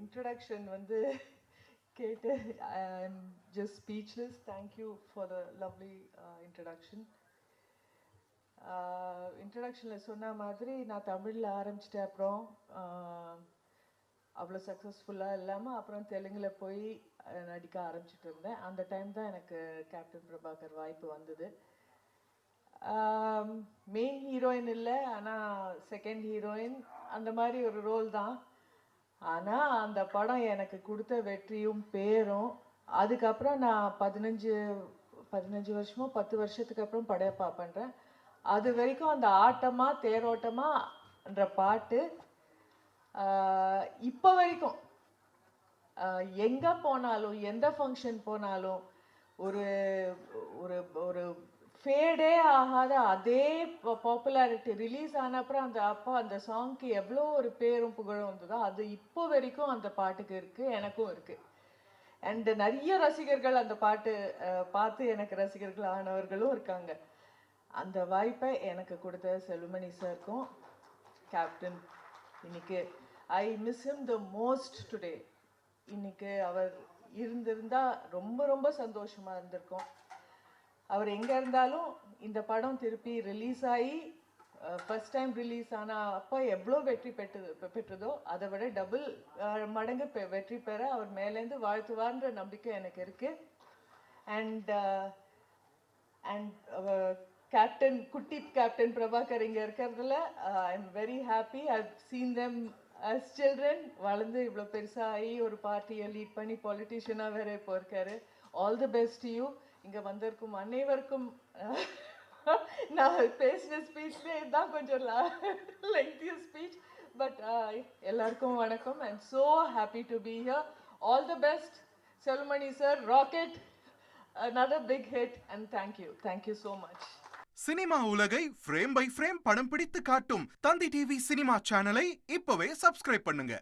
introduction வந்து கேட்டு I am just speechless. Thank you for the lovely introduction. இன்ட்ரடக்ஷனில் சொன்ன மாதிரி நான் தமிழில் ஆரம்பிச்சிட்டேன். அப்புறம் அவ்வளோ சக்ஸஸ்ஃபுல்லாக இல்லாமல் அப்புறம் தெலுங்கில் போய் நடிக்க ஆரம்பிச்சிட்டு இருந்தேன். அந்த டைம் தான் எனக்கு கேப்டன் பிரபாகர் வாய்ப்பு வந்தது. மெயின் ஹீரோயின் இல்லை, ஆனால் செகண்ட் ஹீரோயின் அந்த மாதிரி ஒரு ரோல் தான். ஆனால் அந்த படம் எனக்கு கொடுத்த வெற்றியும் பேரும். அதுக்கப்புறம் நான் 15 வருஷமோ 10 வருஷத்துக்கு அப்புறம் படையப்பா பண்ணுறேன். அது வரைக்கும் அந்த ஆட்டமா தேரோட்டமான்ற பாட்டு இப்போ வரைக்கும் எங்கே போனாலும் எந்த ஃபங்க்ஷன் போனாலும் ஒரு ஒரு ஒரு ஃபேடே ஆகாத அதே பாப்புலாரிட்டி. ரிலீஸ் ஆன அப்புறம் அந்த சாங்க்கு எவ்வளோ ஒரு பேரும் புகழும் வந்ததோ அது இப்போ வரைக்கும் அந்த பாட்டுக்கு இருக்குது, எனக்கும் இருக்குது. அண்டு நிறைய ரசிகர்கள் அந்த பாட்டு பார்த்து எனக்கு ரசிகர்கள் ஆனவர்களும் இருக்காங்க. அந்த வாய்ப்பை எனக்கு கொடுத்த செல்வமணி சாருக்கும் கேப்டன் இன்னைக்கு I miss him the most today. இன்னைக்கு அவர் இருந்திருந்தால் ரொம்ப ரொம்ப சந்தோஷமாக இருந்திருக்கும். அவர் எங்கே இருந்தாலும் இந்த படம் திருப்பி ரிலீஸ் ஆகி ஃபர்ஸ்ட் டைம் ரிலீஸ் ஆனால் அப்போ எவ்வளோ வெற்றி பெற்றதோ அதை விட டபுள் மடங்கு வெற்றி பெற அவர் மேலேருந்து வாழ்த்துவார்ன்ற நம்பிக்கை எனக்கு இருக்குது. அண்ட் கேப்டன் குட்டி கேப்டன் பிரபாகர் இங்கே இருக்கிறதுல I am very happy. I seen them as children. வளர்ந்து இவ்வளோ பெருசாகி ஒரு பார்ட்டியை லீட் பண்ணி பாலிட்டிஷியனாக வேற இப்போ இருக்காரு. All the best you. இங்கே வந்திருக்கும் அனைவருக்கும் நான் பேசின ஸ்பீச்லேயே தான் கொஞ்சம் லெங்க்திய ஸ்பீச். பட் எல்லாருக்கும் வணக்கம். I am so happy to be here. All the best Selvamani sir. Rocket, another big hit, and thank you so much. Cinema உலகை ஃப்ரேம் பை ஃப்ரேம் படம் பிடித்து காட்டும் தந்தி டிவி சினிமா சேனலை இப்பவே சப்ஸ்கிரைப் பண்ணுங்க.